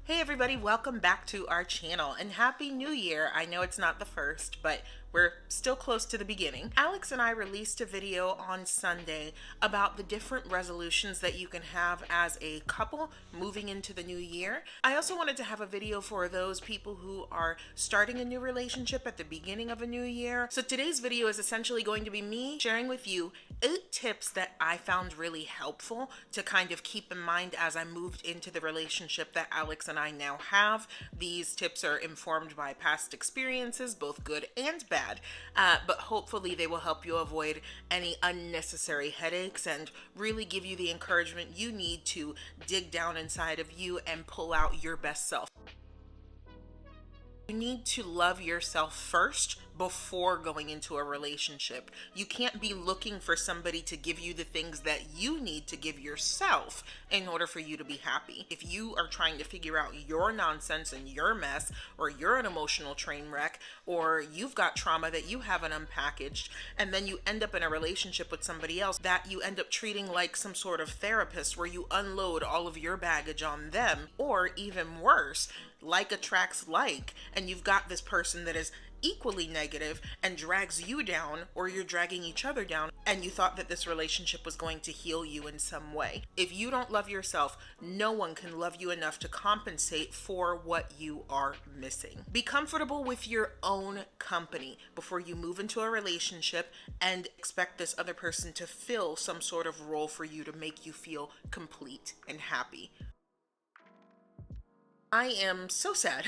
Hey everybody, welcome back to our channel and Happy New Year. I know it's not the first, but we're still close to the beginning. Alex and I released a video on Sunday about the different resolutions that you can have as a couple moving into the new year. I also wanted to have a video for those people who are starting a new relationship at the beginning of a new year. So today's video is essentially going to be me sharing with you 8 tips that I found really helpful to kind of keep in mind as I moved into the relationship that Alex and I now have. These tips are informed by past experiences, both good and bad, but hopefully they will help you avoid any unnecessary headaches and really give you the encouragement you need to dig down inside of you and pull out your best self. You need to love yourself first before going into a relationship. You can't be looking for somebody to give you the things that you need to give yourself in order for you to be happy. If you are trying to figure out your nonsense and your mess, or you're an emotional train wreck, or you've got trauma that you haven't unpackaged, and then you end up in a relationship with somebody else that you end up treating like some sort of therapist where you unload all of your baggage on them, or even worse, like attracts like, and you've got this person that is equally negative and drags you down, or you're dragging each other down, and you thought that this relationship was going to heal you in some way. If you don't love yourself, no one can love you enough to compensate for what you are missing. Be comfortable with your own company before you move into a relationship and expect this other person to fill some sort of role for you to make you feel complete and happy. I am so sad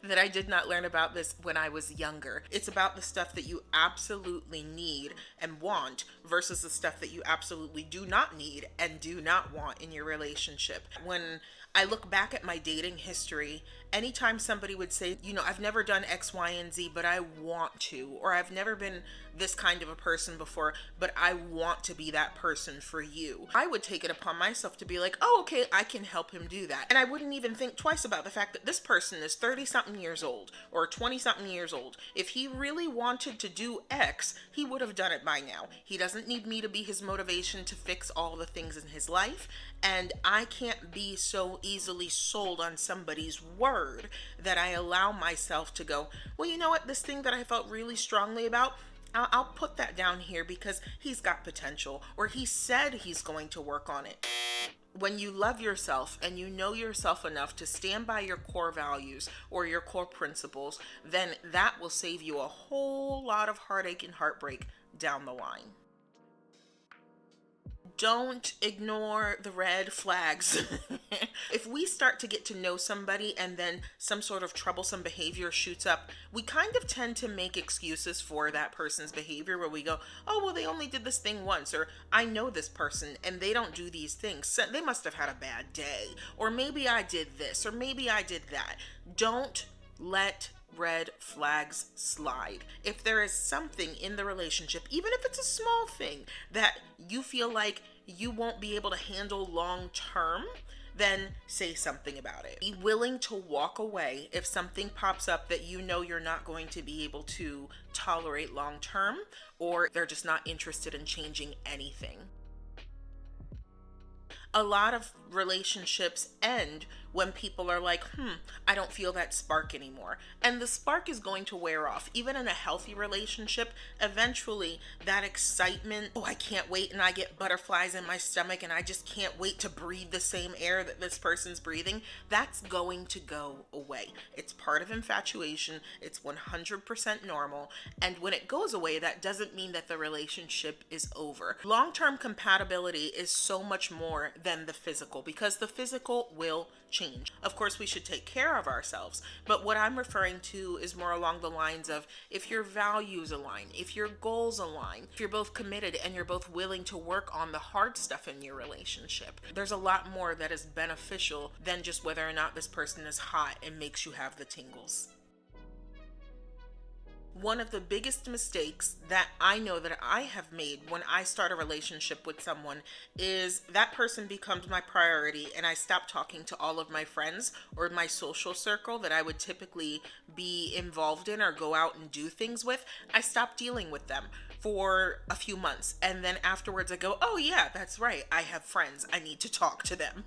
that I did not learn about this when I was younger. It's about the stuff that you absolutely need and want versus the stuff that you absolutely do not need and do not want in your relationship. When I look back at my dating history, anytime somebody would say, I've never done X, Y, and Z, but I want to, or I've never been this kind of a person before, but I want to be that person for you, I would take it upon myself to be like, oh, okay, I can help him do that. And I wouldn't even think twice about the fact that this person is 30 something years old or 20 something years old. If he really wanted to do X, he would have done it by now. He doesn't need me to be his motivation to fix all the things in his life. And I can't be so easily sold on somebody's word that I allow myself to go, well, you know what, this thing that I felt really strongly about, I'll put that down here because he's got potential, or he said he's going to work on it. When you love yourself and you know yourself enough to stand by your core values or your core principles, then that will save you a whole lot of heartache and heartbreak down the line. Don't ignore the red flags. If we start to get to know somebody and then some sort of troublesome behavior shoots up, we kind of tend to make excuses for that person's behavior where we go, oh, well, they only did this thing once, or I know this person and they don't do these things, so they must have had a bad day, or maybe I did this, or maybe I did that. Don't let red flags slide. If there is something in the relationship, even if it's a small thing, that you feel like you won't be able to handle long term, then say something about it. Be willing to walk away if something pops up that you know you're not going to be able to tolerate long term, or they're just not interested in changing anything. A lot of relationships end when people are like, I don't feel that spark anymore. And the spark is going to wear off. Even in a healthy relationship, eventually that excitement, oh, I can't wait, and I get butterflies in my stomach and I just can't wait to breathe the same air that this person's breathing, that's going to go away. It's part of infatuation. It's 100% normal. And when it goes away, that doesn't mean that the relationship is over. Long-term compatibility is so much more than the physical, because the physical will change. Of course, we should take care of ourselves, but what I'm referring to is more along the lines of if your values align, if your goals align, if you're both committed and you're both willing to work on the hard stuff in your relationship. There's a lot more that is beneficial than just whether or not this person is hot and makes you have the tingles. One of the biggest mistakes that I know that I have made when I start a relationship with someone is that person becomes my priority and I stop talking to all of my friends or my social circle that I would typically be involved in or go out and do things with. I stop dealing with them for a few months, and then afterwards I go, oh yeah, that's right, I have friends, I need to talk to them.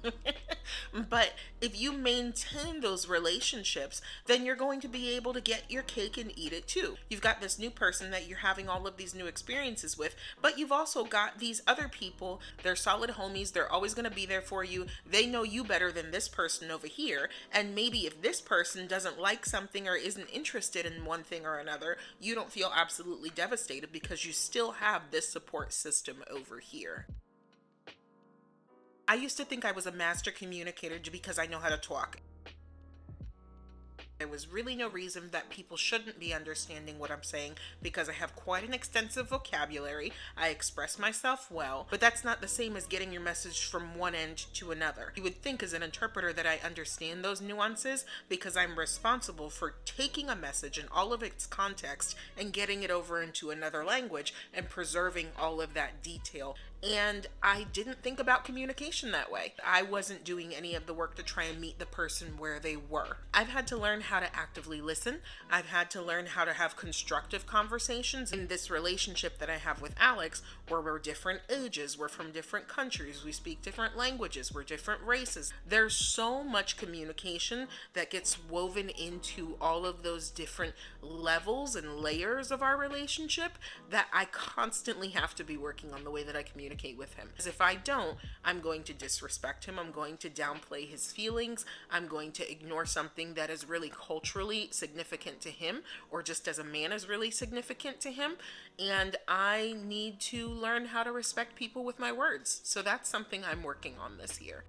But if you maintain those relationships, then you're going to be able to get your cake and eat it too. You've got this new person that you're having all of these new experiences with, but you've also got these other people. They're solid homies, they're always going to be there for you. They know you better than this person over here, and maybe if this person doesn't like something or isn't interested in one thing or another, you don't feel absolutely devastated because you still have this support system over here. I used to think I was a master communicator because I know how to talk. There was really no reason that people shouldn't be understanding what I'm saying because I have quite an extensive vocabulary. I express myself well, but that's not the same as getting your message from one end to another. You would think as an interpreter that I understand those nuances because I'm responsible for taking a message in all of its context and getting it over into another language and preserving all of that detail. And I didn't think about communication that way. I wasn't doing any of the work to try and meet the person where they were. I've had to learn how to actively listen. I've had to learn how to have constructive conversations. In this relationship that I have with Alex, where we're different ages, we're from different countries, we speak different languages, we're different races. There's so much communication that gets woven into all of those different levels and layers of our relationship that I constantly have to be working on the way that I communicate with him. Because if I don't, I'm going to disrespect him, I'm going to downplay his feelings, I'm going to ignore something that is really culturally significant to him, or just as a man is really significant to him, and I need to learn how to respect people with my words. So that's something I'm working on this year.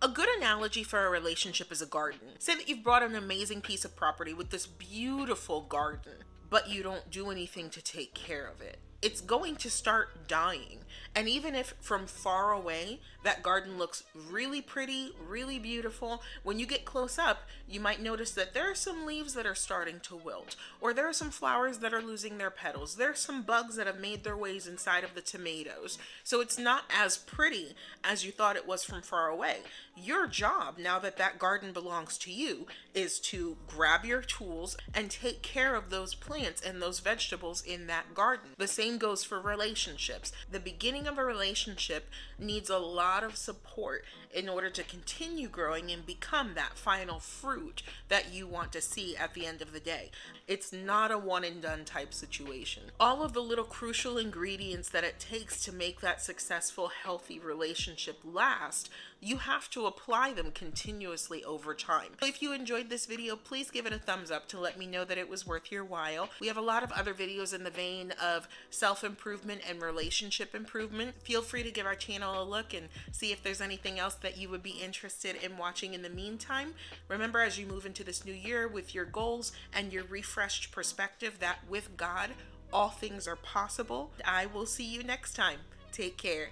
A good analogy for a relationship is a garden. Say that you've bought an amazing piece of property with this beautiful garden, but you don't do anything to take care of it. It's going to start dying. And even if from far away that garden looks really pretty, really beautiful, when you get close up, you might notice that there are some leaves that are starting to wilt, or there are some flowers that are losing their petals. There are some bugs that have made their ways inside of the tomatoes. So it's not as pretty as you thought it was from far away. Your job, now that that garden belongs to you, is to grab your tools and take care of those plants and those vegetables in that garden. The same goes for relationships. The beginning of a relationship needs a lot of support in order to continue growing and become that final fruit that you want to see at the end of the day. It's not a one and done type situation. All of the little crucial ingredients that it takes to make that successful, healthy relationship last, you have to apply them continuously over time. If you enjoyed this video, please give it a thumbs up to let me know that it was worth your while. We have a lot of other videos in the vein of self-improvement and relationship improvement. Feel free to give our channel a look and see if there's anything else that you would be interested in watching in the meantime. Remember, as you move into this new year with your goals and your refreshed perspective that with God, all things are possible. I will see you next time. Take care.